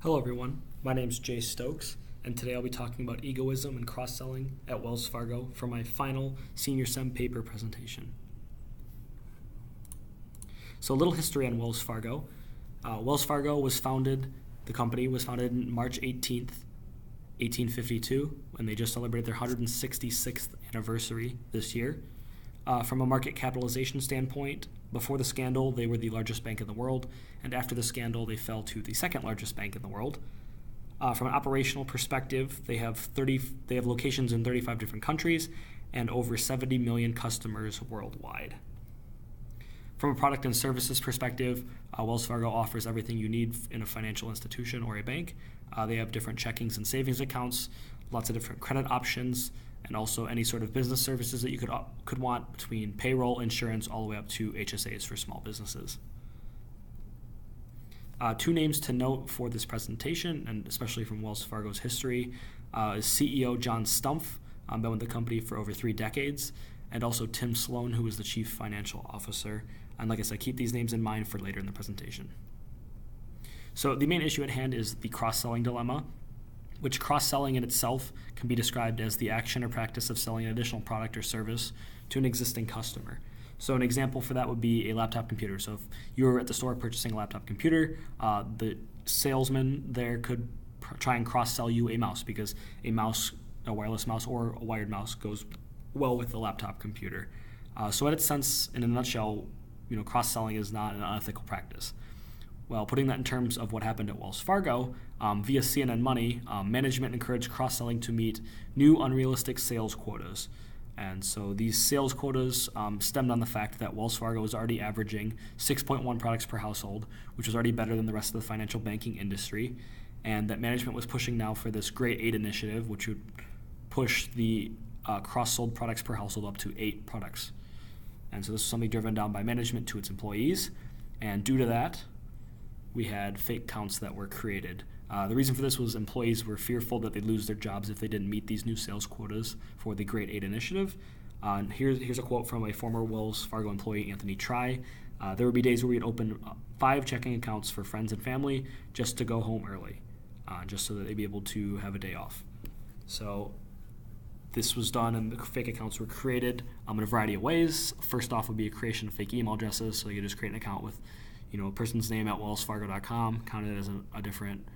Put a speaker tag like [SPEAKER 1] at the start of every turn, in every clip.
[SPEAKER 1] Hello everyone, my name is Jace Stokes, and today I'll be talking about egoism and cross-selling at Wells Fargo for my final senior sem paper presentation. So a little history on Wells Fargo. Wells Fargo the company was founded on March 18th, 1852, when they just celebrated their 166th anniversary this year. From a market capitalization standpoint, before the scandal, they were the largest bank in the world, and after the scandal, they fell to the second largest bank in the world. From an operational perspective, they have locations in 35 different countries and over 70 million customers worldwide. From a product and services perspective, Wells Fargo offers everything you need in a financial institution or a bank. They have different checkings and savings accounts, lots of different credit options, and also any sort of business services that you could want, between payroll, insurance, all the way up to HSAs for small businesses. Two names to note for this presentation, and especially from Wells Fargo's history, is CEO John Stumpf, been with the company for over 3 decades, and also Tim Sloan, who is the Chief Financial Officer. And like I said, keep these names in mind for later in the presentation. So the main issue at hand is the cross-selling dilemma, which cross-selling in itself can be described as the action or practice of selling an additional product or service to an existing customer. So an example for that would be a laptop computer. So if you're at the store purchasing a laptop computer, the salesman there could try and cross-sell you a mouse, because a wireless mouse or a wired mouse goes well with the laptop computer. So in its sense, in a nutshell, cross-selling is not an unethical practice. Well, putting that in terms of what happened at Wells Fargo, via CNN Money, management encouraged cross-selling to meet new unrealistic sales quotas. And so these sales quotas stemmed on the fact that Wells Fargo was already averaging 6.1 products per household, which was already better than the rest of the financial banking industry, and that management was pushing now for this Grade 8 initiative, which would push the cross-sold products per household up to 8 products. And so this was something driven down by management to its employees, and due to that, we had fake counts that were created. The reason for this was employees were fearful that they'd lose their jobs if they didn't meet these new sales quotas for the Grade 8 initiative. And here's a quote from a former Wells Fargo employee, Anthony Try. There would be days where we'd open 5 checking accounts for friends and family just to go home early, just so that they'd be able to have a day off. So this was done, and the fake accounts were created in a variety of ways. First off would be a creation of fake email addresses, so you could just create an account with a person's name at wellsfargo.com, counted as a different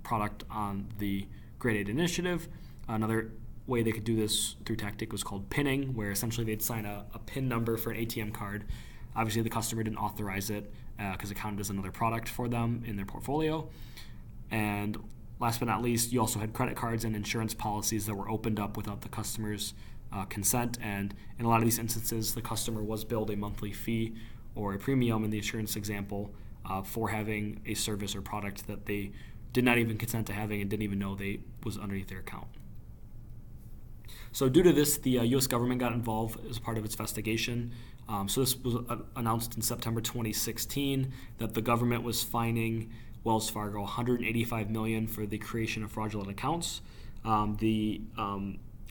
[SPEAKER 1] product on the Grade 8 initiative. Another way they could do this through tactic was called pinning, where essentially they'd sign a PIN number for an ATM card. Obviously, the customer didn't authorize it because it counted as another product for them in their portfolio. And last but not least, you also had credit cards and insurance policies that were opened up without the customer's consent. And in a lot of these instances, the customer was billed a monthly fee or a premium in the insurance example for having a service or product that they did not even consent to having and didn't even know they was underneath their account. So due to this, the U.S. government got involved as part of its investigation. So this was announced in September 2016 that the government was fining Wells Fargo $185 million for the creation of fraudulent accounts. The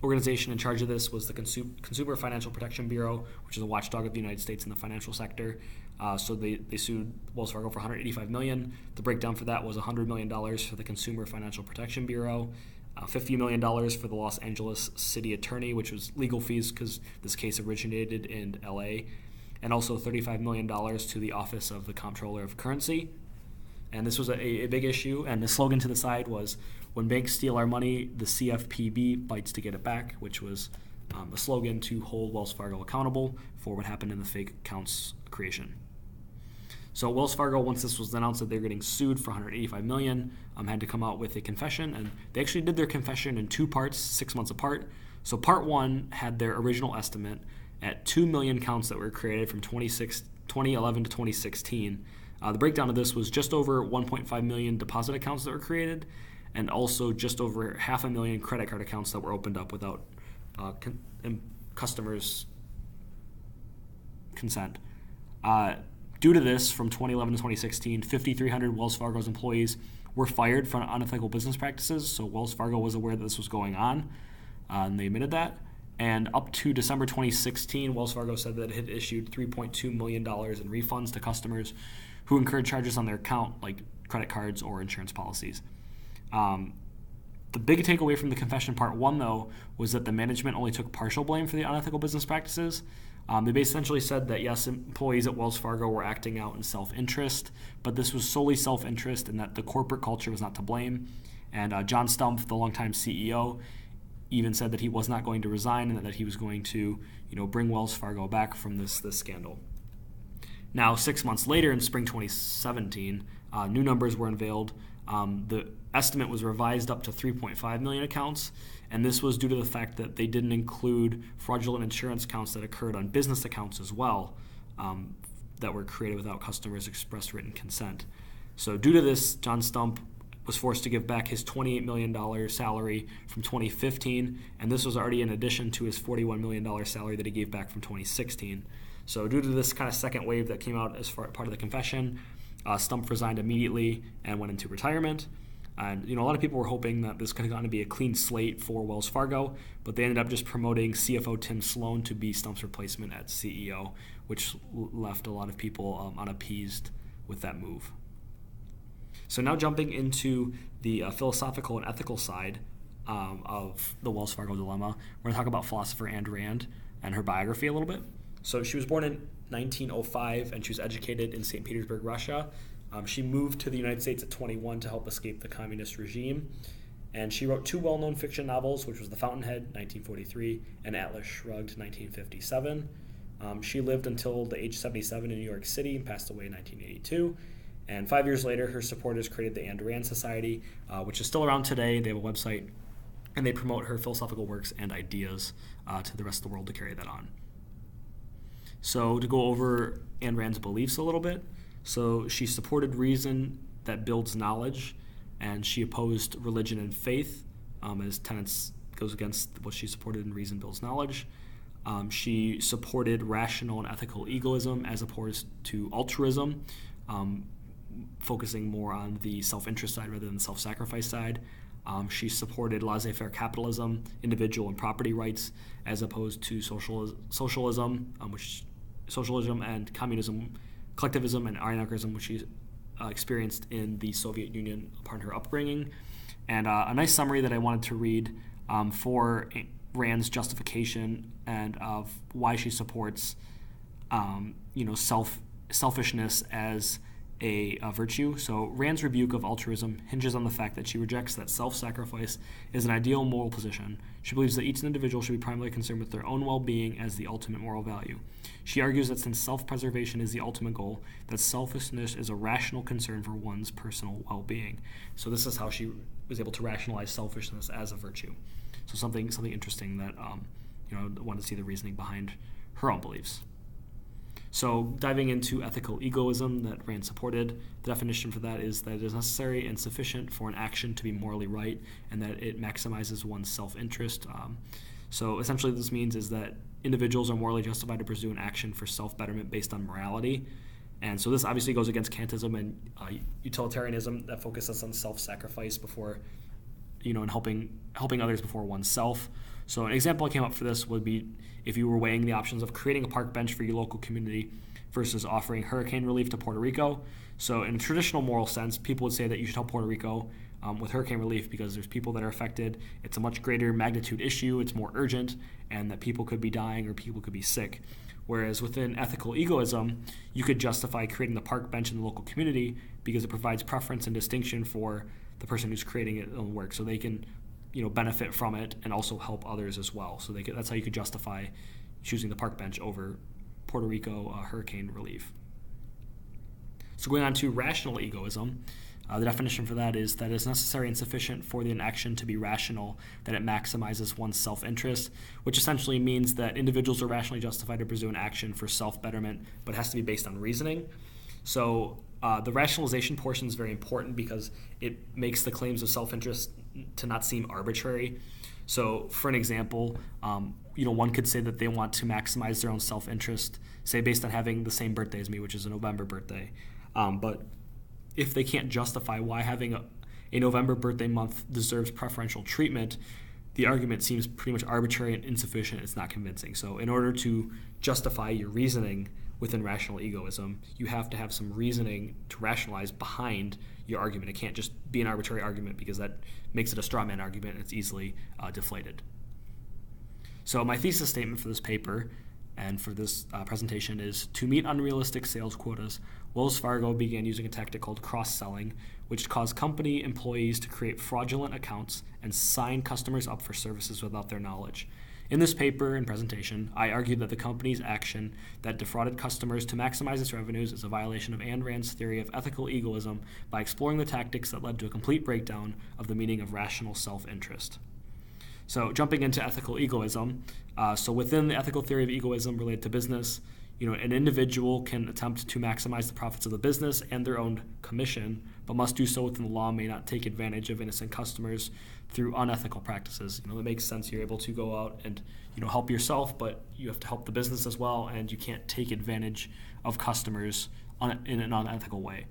[SPEAKER 1] organization in charge of this was the Consumer Financial Protection Bureau, which is a watchdog of the United States in the financial sector. So they sued Wells Fargo for $185 million. The breakdown for that was $100 million for the Consumer Financial Protection Bureau, $50 million for the Los Angeles City Attorney, which was legal fees because this case originated in LA, and also $35 million to the Office of the Comptroller of Currency. And this was a big issue, and the slogan to the side was, "When banks steal our money, the CFPB fights to get it back," which was a slogan to hold Wells Fargo accountable for what happened in the fake accounts creation. So Wells Fargo, once this was announced that they were getting sued for $185 million, had to come out with a confession, and they actually did their confession in 2 parts, 6 months apart. So part 1 had their original estimate at 2 million counts that were created from 2011 to 2016. The breakdown of this was just over 1.5 million deposit accounts that were created, and also just over 500,000 credit card accounts that were opened up without customers' consent. Due to this, from 2011 to 2016, 5,300 Wells Fargo's employees were fired for unethical business practices. So Wells Fargo was aware that this was going on, and they admitted that. And up to December 2016, Wells Fargo said that it had issued $3.2 million in refunds to customers who incurred charges on their account, like credit cards, or insurance policies. The big takeaway from the confession part 1, though, was that the management only took partial blame for the unethical business practices. They essentially said that, yes, employees at Wells Fargo were acting out in self-interest, but this was solely self-interest and that the corporate culture was not to blame. And John Stumpf, the longtime CEO, even said that he was not going to resign and that he was going to, bring Wells Fargo back from this scandal. Now, 6 months later, in spring 2017, new numbers were unveiled. The estimate was revised up to 3.5 million accounts, and this was due to the fact that they didn't include fraudulent insurance accounts that occurred on business accounts as well, that were created without customers' express written consent. So due to this, John Stumpf was forced to give back his $28 million salary from 2015, and this was already in addition to his $41 million salary that he gave back from 2016. So due to this kind of second wave that came out as part of the confession, Stumpf resigned immediately and went into retirement. And a lot of people were hoping that this could have gotten to be a clean slate for Wells Fargo, but they ended up just promoting CFO Tim Sloan to be Stumpf's replacement as CEO, which left a lot of people unappeased with that move. So now jumping into the philosophical and ethical side of the Wells Fargo dilemma, we're going to talk about philosopher Ayn Rand and her biography a little bit. So she was born in 1905, and she was educated in St. Petersburg, Russia. She moved to the United States at 21 to help escape the communist regime. And she wrote 2 well-known fiction novels, which was The Fountainhead, 1943, and Atlas Shrugged, 1957. She lived until the age 77 in New York City and passed away in 1982. And 5 years later, her supporters created the Ayn Rand Society, which is still around today. They have a website, and they promote her philosophical works and ideas to the rest of the world to carry that on. So to go over Ayn Rand's beliefs a little bit, so she supported reason that builds knowledge, and she opposed religion and faith as tenets goes against what she supported in reason builds knowledge. She supported rational and ethical egoism as opposed to altruism, focusing more on the self-interest side rather than the self-sacrifice side. She supported laissez-faire capitalism, individual and property rights, as opposed to socialism, socialism and communism, collectivism and anarchism, which she experienced in the Soviet Union upon her upbringing. And a nice summary that I wanted to read for Rand's justification and of why she supports, selfishness as a virtue. So Rand's rebuke of altruism hinges on the fact that she rejects that self-sacrifice is an ideal moral position. She believes that each individual should be primarily concerned with their own well-being as the ultimate moral value. She argues that since self-preservation is the ultimate goal, that selfishness is a rational concern for one's personal well-being. So this is how she was able to rationalize selfishness as a virtue. So something interesting that I wanted to see the reasoning behind her own beliefs. So diving into ethical egoism that Rand supported, the definition for that is that it is necessary and sufficient for an action to be morally right and that it maximizes one's self-interest. So essentially this means is that individuals are morally justified to pursue an action for self-betterment based on morality. And so this obviously goes against Kantism and utilitarianism that focuses on self-sacrifice before, and helping others before oneself. So an example I came up for this would be if you were weighing the options of creating a park bench for your local community versus offering hurricane relief to Puerto Rico. So in a traditional moral sense, people would say that you should help Puerto Rico with hurricane relief because there's people that are affected. It's a much greater magnitude issue. It's more urgent, and that people could be dying or people could be sick. Whereas within ethical egoism, you could justify creating the park bench in the local community because it provides preference and distinction for the person who's creating it on work, so they can benefit from it and also help others as well. So that's how you could justify choosing the park bench over Puerto Rico hurricane relief. So going on to rational egoism, the definition for that is that it's necessary and sufficient for an action to be rational, that it maximizes one's self-interest, which essentially means that individuals are rationally justified to pursue an action for self-betterment, but it has to be based on reasoning. So the rationalization portion is very important because it makes the claims of self-interest to not seem arbitrary. So for an example, one could say that they want to maximize their own self-interest, say based on having the same birthday as me, which is a November birthday. But if they can't justify why having a November birthday month deserves preferential treatment, the argument seems pretty much arbitrary and insufficient. It's not convincing. So in order to justify your reasoning within rational egoism, you have to have some reasoning to rationalize behind your argument. It can't just be an arbitrary argument because that makes it a straw man argument and it's easily deflated. So my thesis statement for this paper and for this presentation is, to meet unrealistic sales quotas, Wells Fargo began using a tactic called cross-selling, which caused company employees to create fraudulent accounts and sign customers up for services without their knowledge. In this paper and presentation, I argued that the company's action that defrauded customers to maximize its revenues is a violation of Ayn Rand's theory of ethical egoism by exploring the tactics that led to a complete breakdown of the meaning of rational self-interest. So jumping into ethical egoism, so within the ethical theory of egoism related to business, an individual can attempt to maximize the profits of the business and their own commission, but must do so within the law, may not take advantage of innocent customers through unethical practices. It makes sense. You're able to go out and help yourself, but you have to help the business as well, and you can't take advantage of customers in an unethical way.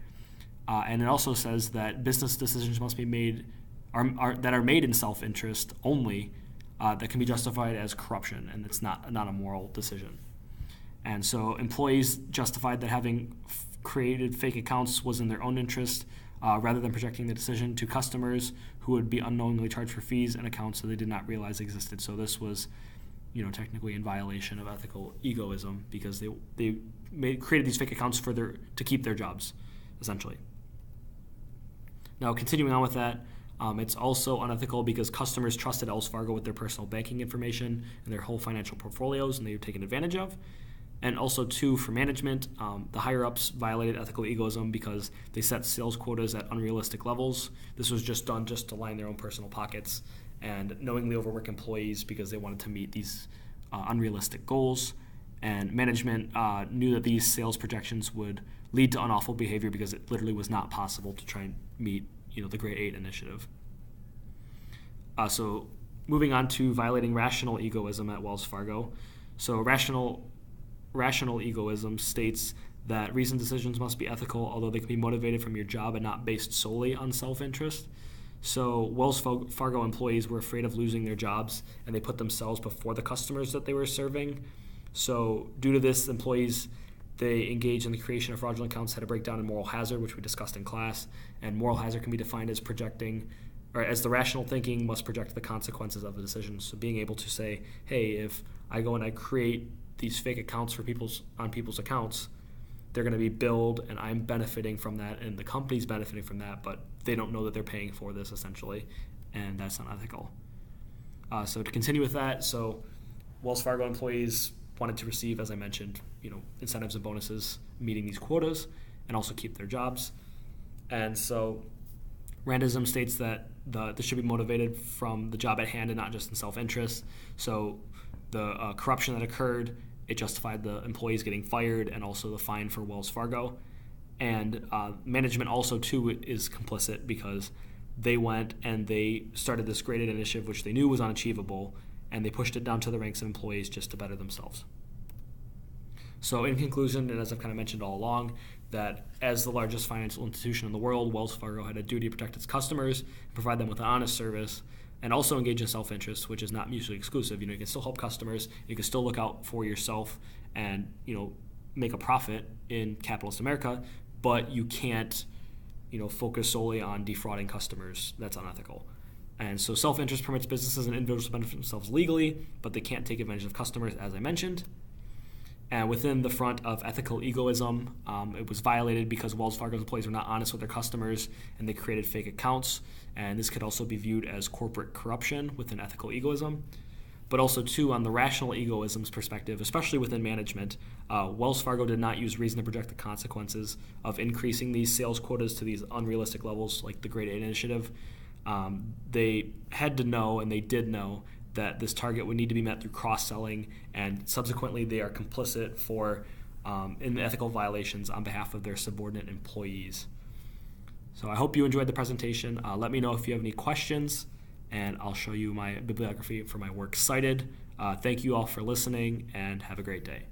[SPEAKER 1] And it also says that business decisions must be made that are made in self-interest only, that can be justified as corruption, and it's not a moral decision. And so employees justified that having created fake accounts was in their own interest, rather than projecting the decision to customers who would be unknowingly charged for fees and accounts that they did not realize existed. So this was, technically in violation of ethical egoism because they created these fake accounts to keep their jobs, essentially. Now, continuing on with that, it's also unethical because customers trusted Wells Fargo with their personal banking information and their whole financial portfolios, and they were taken advantage of. And also, too, for management, the higher-ups violated ethical egoism because they set sales quotas at unrealistic levels. This was just done just to line their own personal pockets and knowingly overwork employees because they wanted to meet these unrealistic goals. And management knew that these sales projections would lead to unlawful behavior because it literally was not possible to try and meet the Grade 8 initiative. So moving on to violating rational egoism at Wells Fargo. So rational egoism states that reasoned decisions must be ethical, although they can be motivated from your job and not based solely on self-interest. So Wells Fargo employees were afraid of losing their jobs, and they put themselves before the customers that they were serving. So due to this, employees, they engaged in the creation of fraudulent accounts, had a breakdown in moral hazard, which we discussed in class. And moral hazard can be defined as as the rational thinking must project the consequences of the decision. So being able to say, hey, if I go and I create these fake accounts on people's accounts, they're going to be billed, and I'm benefiting from that, and the company's benefiting from that, but they don't know that they're paying for this, essentially, and that's unethical. So to continue with that, so Wells Fargo employees wanted to receive, as I mentioned, incentives and bonuses meeting these quotas, and also keep their jobs. And so Randism states that this should be motivated from the job at hand and not just in self-interest. So the corruption that occurred, it justified the employees getting fired and also the fine for Wells Fargo. And management also, too, is complicit because they went and they started this graded initiative, which they knew was unachievable, and they pushed it down to the ranks of employees just to better themselves. So in conclusion, and as I've kind of mentioned all along, that as the largest financial institution in the world, Wells Fargo had a duty to protect its customers, provide them with an honest service, and also engage in self-interest, which is not mutually exclusive. You can still help customers, you can still look out for yourself and, make a profit in capitalist America, but you can't, focus solely on defrauding customers. That's unethical. And so self-interest permits businesses and individuals to benefit themselves legally, but they can't take advantage of customers, as I mentioned. And within the front of ethical egoism, it was violated because Wells Fargo's employees were not honest with their customers and they created fake accounts. And this could also be viewed as corporate corruption within ethical egoism. But also, too, on the rational egoism's perspective, especially within management, Wells Fargo did not use reason to project the consequences of increasing these sales quotas to these unrealistic levels like the Grade 8 initiative. They had to know, and they did know, that this target would need to be met through cross-selling, and subsequently they are complicit in the ethical violations on behalf of their subordinate employees. So I hope you enjoyed the presentation. Let me know if you have any questions, and I'll show you my bibliography for my works cited. Thank you all for listening, and have a great day.